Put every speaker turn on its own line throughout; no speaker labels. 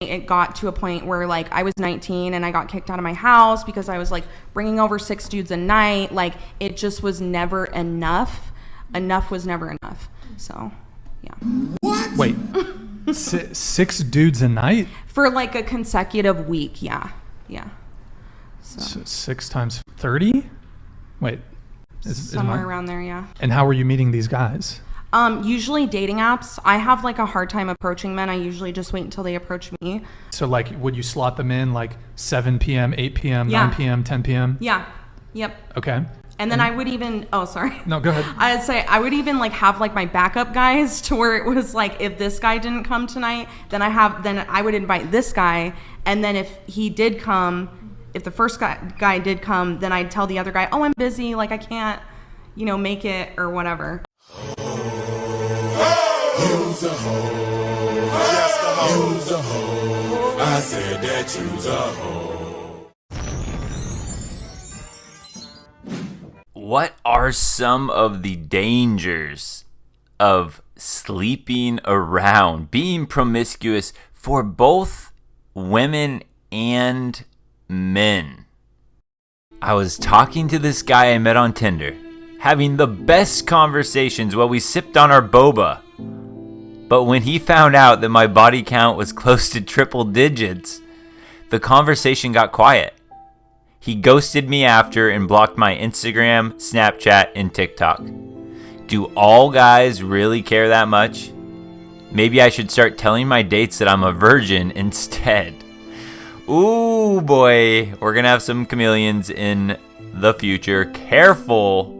it got to a point where like I was 19 and I got kicked out of my house because I was like bringing over 6 dudes a night. Like it just was never enough. Enough was never enough. So, yeah.
What? Wait, 6 dudes a night?
For like a consecutive week, yeah. Yeah.
So 6 times 30? Wait.
Somewhere around there, yeah.
And how were you meeting these guys?
Usually dating apps. I have like a hard time approaching men. I usually just wait until they approach me.
So like, would you slot them in like 7 p.m., 8 p.m., 9 p.m., 10 p.m.?
Yeah. Yep.
Okay.
And then I would even, sorry.
No, go ahead.
I'd say I would even like have like my backup guys to where it was like, if this guy didn't come tonight, then I would invite this guy. And then if he did come, if the first guy did come, then I'd tell the other guy, oh, I'm busy. Like I can't, make it or whatever.
You's a hoe. Just a hoe. You's a hoe. I said that you's a hoe.
What are some of the dangers of sleeping around, being promiscuous for both women and men? I was talking to this guy I met on Tinder, having the best conversations while we sipped on our boba. But when he found out that my body count was close to triple digits, the conversation got quiet. He ghosted me after and blocked my Instagram, Snapchat, and TikTok. Do all guys really care that much? Maybe I should start telling my dates that I'm a virgin instead. Ooh boy, we're gonna have some chameleons in the future. Careful!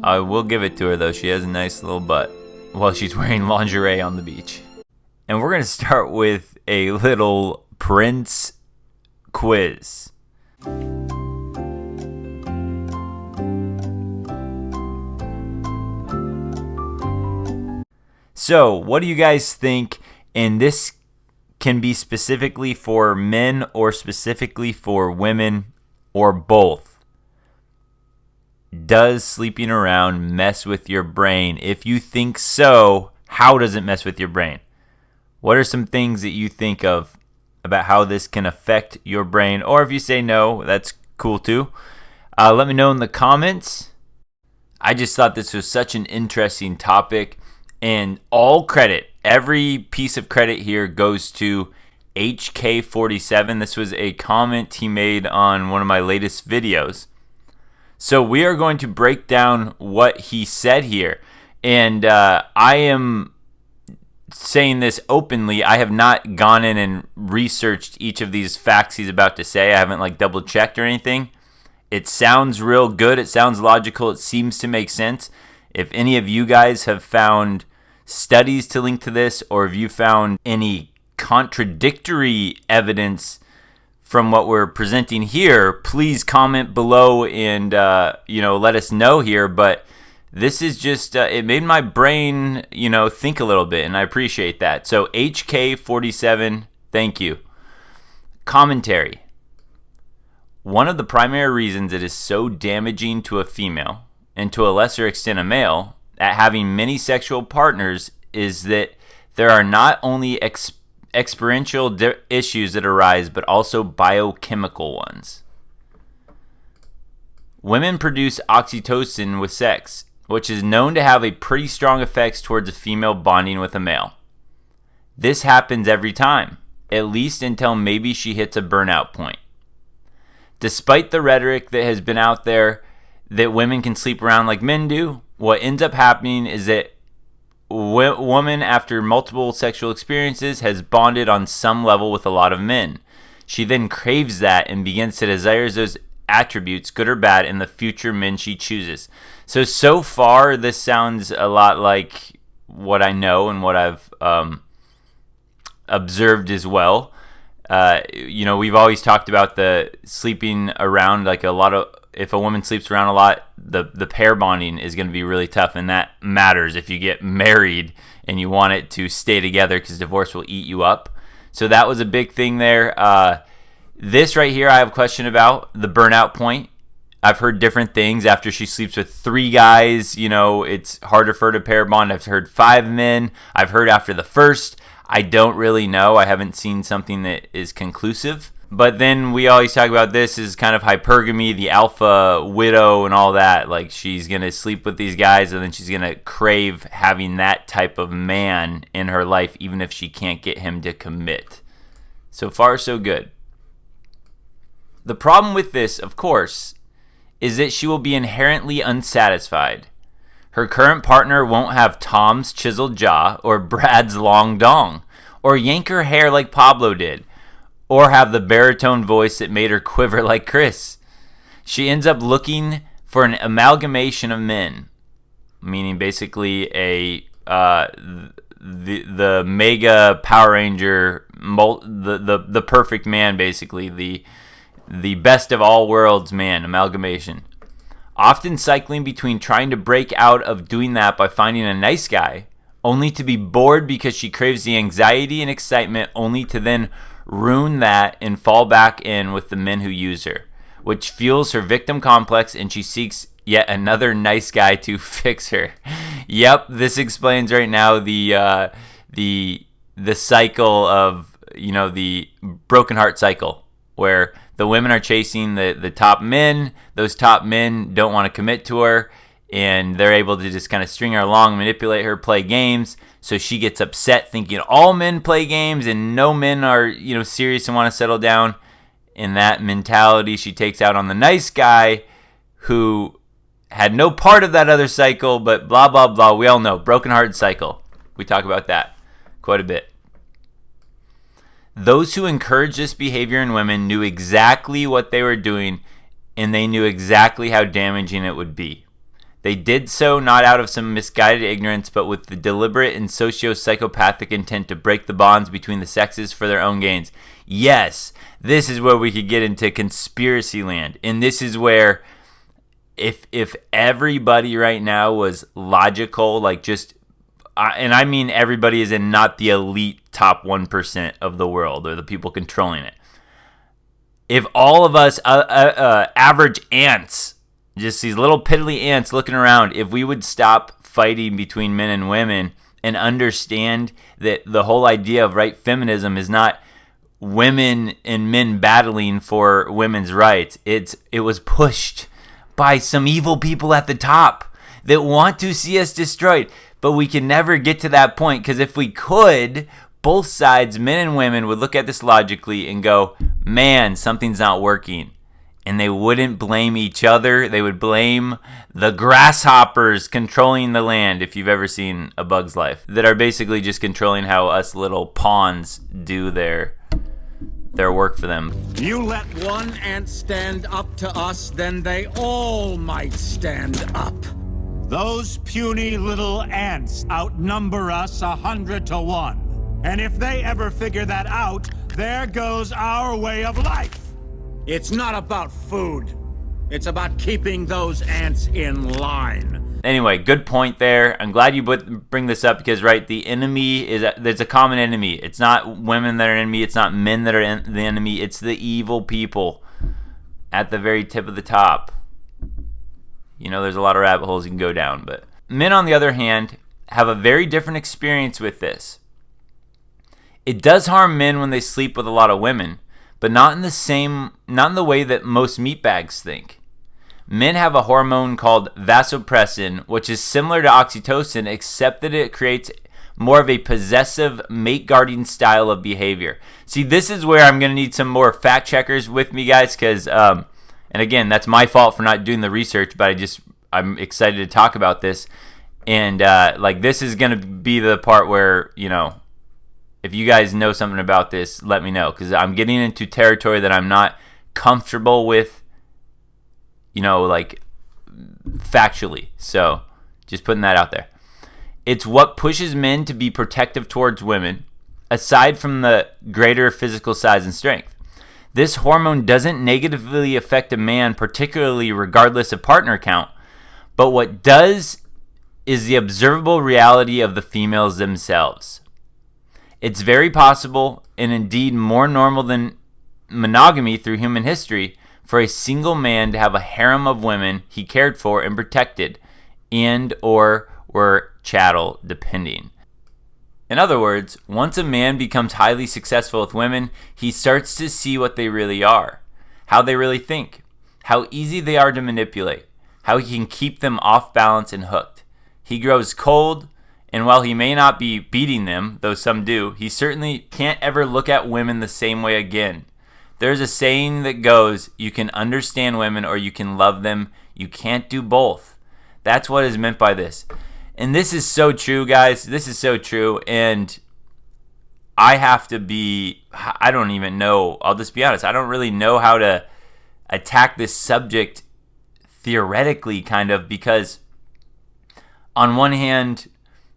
I will give it to her though, she has a nice little butt while she's wearing lingerie on the beach. And we're gonna start with a little Prince quiz. So, what do you guys think? And this can be specifically for men or specifically for women or both. Does sleeping around mess with your brain? If you think so, how does it mess with your brain? What are some things that you think of about how this can affect your brain? Or if you say no, that's cool too. Let me know in the comments. I just thought this was such an interesting topic. And all credit, every piece of credit here goes to HK47. This was a comment he made on one of my latest videos. So we are going to break down what he said here. And I am saying this openly. I have not gone in and researched each of these facts he's about to say. I haven't double checked or anything. It sounds real good. It sounds logical. It seems to make sense. If any of you guys have found studies to link to this, or if you found any contradictory evidence from what we're presenting here, please comment below and let us know here. But this is just it made my brain think a little bit, and I appreciate that. So HK47, thank you. Commentary. One of the primary reasons it is so damaging to a female, and to a lesser extent a male, at having many sexual partners is that there are not only experiential issues that arise, but also biochemical ones. Women produce oxytocin with sex, which is known to have a pretty strong effects towards a female bonding with a male. This happens every time, at least until maybe she hits a burnout point. Despite the rhetoric that has been out there that women can sleep around like men do, what ends up happening is that woman, after multiple sexual experiences, has bonded on some level with a lot of men. She then craves that and begins to desire those attributes, good or bad, in the future men she chooses. So far, this sounds a lot like what I know and what I've observed as well. We've always talked about the sleeping around, if a woman sleeps around a lot, the pair bonding is going to be really tough, and that matters if you get married and you want it to stay together, because divorce will eat you up. So that was a big thing there. This right here, I have a question about the burnout point. I've heard different things. After she sleeps with 3 guys, it's harder for her to pair bond. I've heard 5 men. I've heard after the first. I don't really know. I haven't seen something that is conclusive. But then we always talk about this as kind of hypergamy, the alpha widow and all that. Like, she's going to sleep with these guys and then she's going to crave having that type of man in her life, even if she can't get him to commit. So far, so good. The problem with this, of course, is that she will be inherently unsatisfied. Her current partner won't have Tom's chiseled jaw or Brad's long dong, or yank her hair like Pablo did, or have the baritone voice that made her quiver like Chris. She ends up looking for an amalgamation of men, meaning basically the mega Power Ranger, the perfect man, basically the best of all worlds man, amalgamation. Often cycling between trying to break out of doing that by finding a nice guy, only to be bored because she craves the anxiety and excitement, only to then ruin that and fall back in with the men who use her, which fuels her victim complex, and she seeks yet another nice guy to fix her. Yep, this explains right now the cycle of, the broken heart cycle, where the women are chasing the top men. Those top men don't want to commit to her, and they're able to just kind of string her along, manipulate her, play games. So she gets upset thinking all men play games and no men are, serious and want to settle down. In that mentality, she takes out on the nice guy who had no part of that other cycle, but blah, blah, blah. We all know. Broken heart cycle. We talk about that quite a bit. Those who encourage this behavior in women knew exactly what they were doing, and they knew exactly how damaging it would be. They did so not out of some misguided ignorance, but with the deliberate and socio-psychopathic intent to break the bonds between the sexes for their own gains. Yes, this is where we could get into conspiracy land. And this is where if everybody right now was logical, like just, and I mean everybody is in not the elite top 1% of the world or the people controlling it. If all of us average ants, just these little piddly ants looking around, if we would stop fighting between men and women and understand that the whole idea of right feminism is not women and men battling for women's rights. It was pushed by some evil people at the top that want to see us destroyed. But we can never get to that point, because if we could, both sides, men and women, would look at this logically and go, man, something's not working. And they wouldn't blame each other. They would blame the grasshoppers controlling the land, if you've ever seen A Bug's Life, that are basically just controlling how us little pawns do their work for them.
You let one ant stand up to us, then they all might stand up. Those puny little ants outnumber us 100 to 1. And if they ever figure that out, there goes our way of life. It's not about food. It's about keeping those ants in line.
Anyway, good point there. I'm glad you bring this up because, right, the enemy there's a common enemy. It's not women that are enemy. It's not men that are the enemy. It's the evil people at the very tip of the top. There's a lot of rabbit holes you can go down. But men, on the other hand, have a very different experience with this. It does harm men when they sleep with a lot of women, but not in the way that most meatbags think. Men have a hormone called vasopressin, which is similar to oxytocin, except that it creates more of a possessive, mate-guarding style of behavior. See, this is where I'm going to need some more fact checkers with me, guys, because, and again, that's my fault for not doing the research, but I'm excited to talk about this. And, this is going to be the part where, if you guys know something about this, let me know, because I'm getting into territory that I'm not comfortable with, factually. So, just putting that out there. It's what pushes men to be protective towards women, aside from the greater physical size and strength. This hormone doesn't negatively affect a man, particularly regardless of partner count, but what does is the observable reality of the females themselves. It's very possible, and indeed more normal than monogamy through human history, for a single man to have a harem of women he cared for and protected, and or were chattel depending. In other words, once a man becomes highly successful with women, he starts to see what they really are, how they really think, how easy they are to manipulate, how he can keep them off balance and hooked. He grows cold, and while he may not be beating them, though some do, he certainly can't ever look at women the same way again. There's a saying that goes, you can understand women or you can love them. You can't do both. That's what is meant by this. And this is so true, guys. This is so true. And I don't even know. I'll just be honest. I don't really know how to attack this subject theoretically, kind of, because on one hand,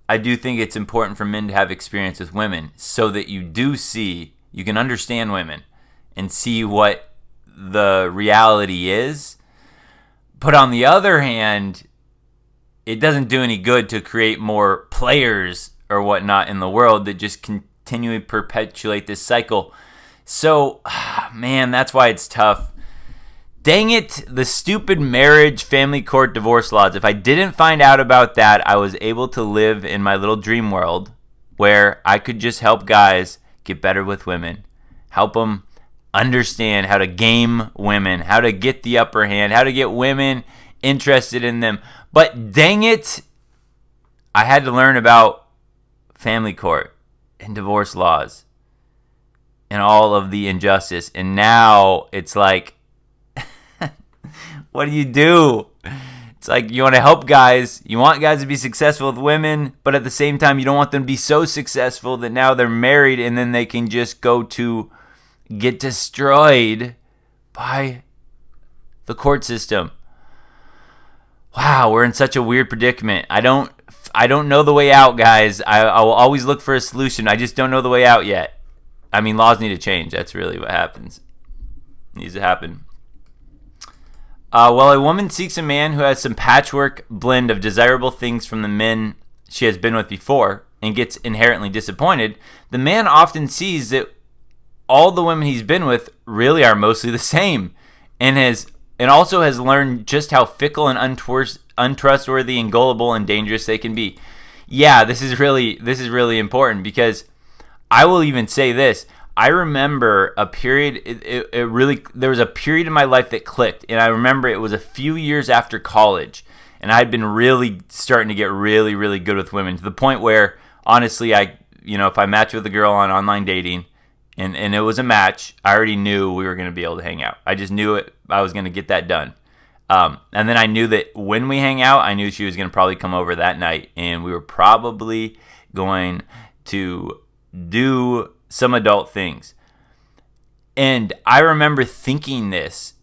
I do think it's important for men to have experience with women so that you can understand women and see what the reality is. But on the other hand, it doesn't do any good to create more players or whatnot in the world that just continually perpetuate this cycle. So, man, that's why it's tough. Dang it, the stupid marriage, family court, divorce laws. If I didn't find out about that, I was able to live in my little dream world where I could just help guys get better with women, help them understand how to game women, how to get the upper hand, how to get women interested in them. But dang it, I had to learn about family court and divorce laws and all of the injustice. And now it's like, what do? It's like you want to help guys. You want guys to be successful with women, but at the same time, you don't want them to be so successful that now they're married and then they can just go to get destroyed by the court system. Wow, we're in such a weird predicament. I don't know the way out, guys. I will always look for a solution. I just don't know the way out yet. I mean, laws need to change. That's really what happens. It needs to happen. While a woman seeks a man who has some patchwork blend of desirable things from the men she has been with before and gets inherently disappointed, the man often sees that all the women he's been with really are mostly the same, and also has learned just how fickle and untrustworthy and gullible and dangerous they can be. Yeah, this is really important, because I will even say this. I remember a period, there was a period in my life that clicked, and I remember it was a few years after college, and I had been really starting to get really, really good with women, to the point where, honestly, if I match with a girl on online dating, and it was a match, I already knew we were going to be able to hang out. I just knew it. I was going to get that done. And then I knew that when we hang out, I knew she was going to probably come over that night, and we were probably going to do some adult things. And I remember thinking this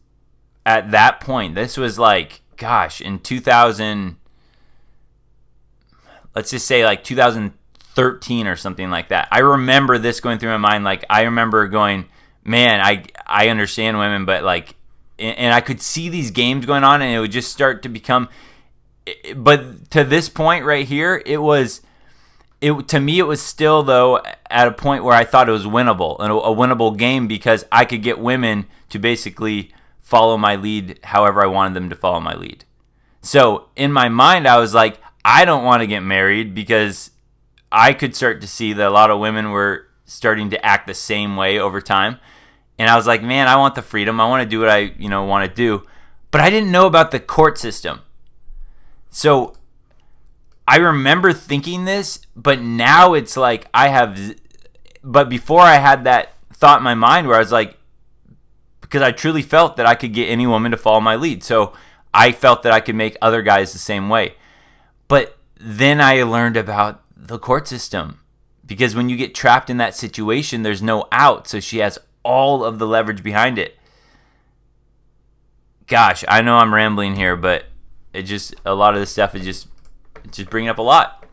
at that point. This was like, gosh, in 2000, let's just say like 2013 or something like that. I remember this going through my mind. Like, I remember going, man, I understand women, but like, and I could see these games going on, and it would just start to become, but to this point right here, to me, it was still, though, at a point where I thought it was winnable, and a winnable game, because I could get women to basically follow my lead however I wanted them to follow my lead. So in my mind, I was like, I don't want to get married, because I could start to see that a lot of women were starting to act the same way over time. And I was like, man, I want the freedom. I want to do what I want to do. But I didn't know about the court system. So I remember thinking this, but now it's like but before I had that thought in my mind where I was like, because I truly felt that I could get any woman to follow my lead. So I felt that I could make other guys the same way. But then I learned about the court system, because when you get trapped in that situation, there's no out. So she has all of the leverage behind it. Gosh, I know I'm rambling here, but a lot of this stuff is just bringing up a lot.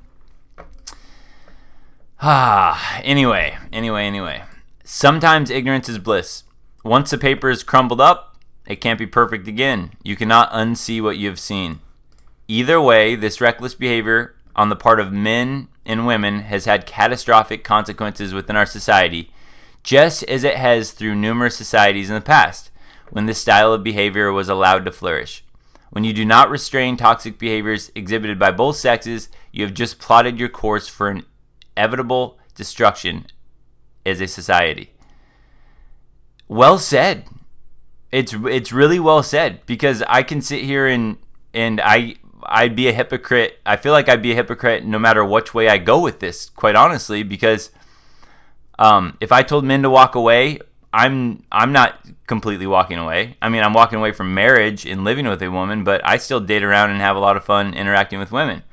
Anyway. Sometimes ignorance is bliss. Once the paper is crumbled up, it can't be perfect again. You cannot unsee what you have seen. Either way, this reckless behavior on the part of men and women has had catastrophic consequences within our society, just as it has through numerous societies in the past, when this style of behavior was allowed to flourish. When you do not restrain toxic behaviors exhibited by both sexes, you have just plotted your course for an inevitable destruction as a society. Well said. It's really well said, because I can sit here and I'd be a hypocrite. I feel like I'd be a hypocrite no matter which way I go with this, quite honestly, because if I told men to walk away, I'm not completely walking away. I mean, I'm walking away from marriage and living with a woman, but I still date around and have a lot of fun interacting with women.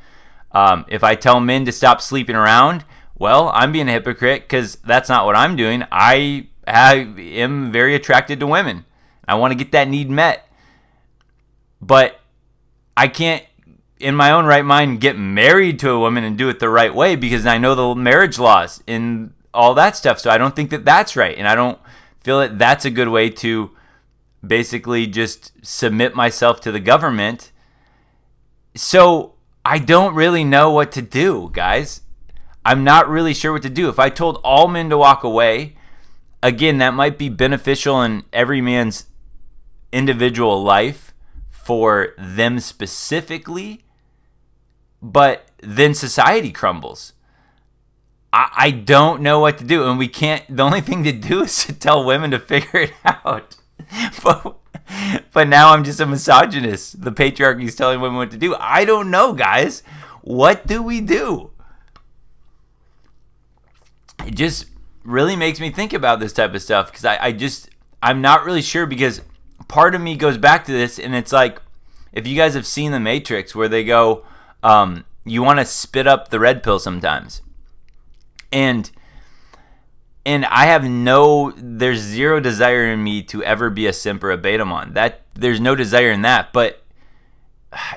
If I tell men to stop sleeping around, well, I'm being a hypocrite, because that's not what I'm doing. I am very attracted to women. I want to get that need met. But I can't, in my own right mind, get married to a woman and do it the right way, because I know the marriage laws and all that stuff. So I don't think that that's right. And I don't feel that that's a good way to basically just submit myself to the government. So I don't really know what to do, guys. I'm not really sure what to do. If I told all men to walk away, again, that might be beneficial in every man's individual life for them specifically, but then society crumbles. I don't know what to do, and we can't. The only thing to do is to tell women to figure it out. But now I'm just a misogynist. The patriarchy is telling women what to do. I don't know, guys. What do we do? It just really makes me think about this type of stuff, because I'm not really sure, because part of me goes back to this, and it's like, if you guys have seen The Matrix, where they go, you want to spit up the red pill sometimes. And I have there's zero desire in me to ever be a simp or a betamon. That there's no desire in that. But,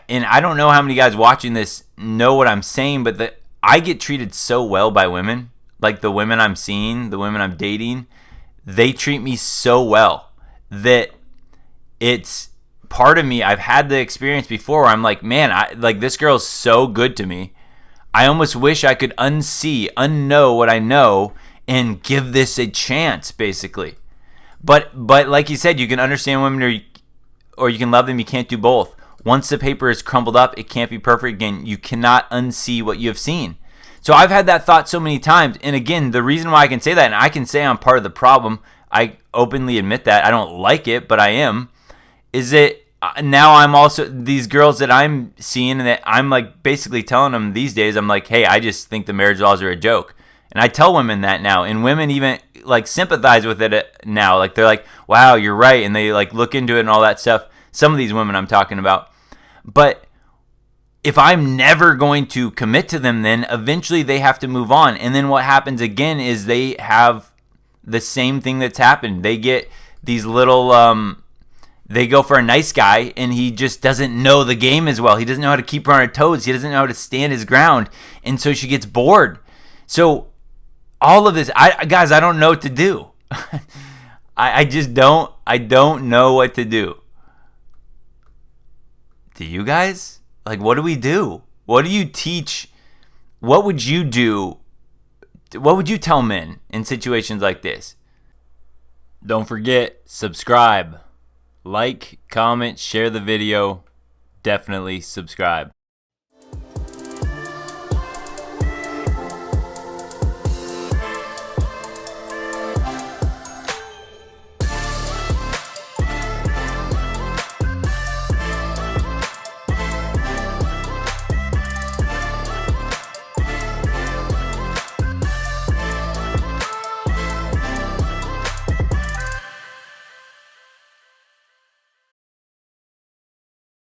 and I don't know how many guys watching this know what I'm saying, but I get treated so well by women. Like the women I'm seeing, the women I'm dating, they treat me so well that it's part of me. I've had the experience before where I'm like, man, this girl's so good to me. I almost wish I could unknow what I know and give this a chance, basically. But like you said, you can understand women or you can love them. You can't do both. Once the paper is crumbled up, it can't be perfect again. You cannot unsee what you have seen. So I've had that thought so many times. And again, the reason why I can say that, and I can say I'm part of the problem, I openly admit that. I don't like it, but I am, is that now I'm also, these girls that I'm seeing, and that I'm like basically telling them these days, I'm like, hey, I just think the marriage laws are a joke. And I tell women that now, and women even like sympathize with it now. Like they're like, wow, you're right. And they like look into it and all that stuff. Some of these women I'm talking about. But if I'm never going to commit to them, then eventually they have to move on. And then what happens again is they have the same thing that's happened. They get these little, they go for a nice guy, and he just doesn't know the game as well. He doesn't know how to keep her on her toes. He doesn't know how to stand his ground. And so she gets bored. So all of this, guys, I don't know what to do. I just don't. I don't know what to do. Do you guys? Like, what do we do? What do you teach? What would you do? What would you tell men in situations like this? Don't forget, subscribe. Like, comment, share the video. Definitely subscribe.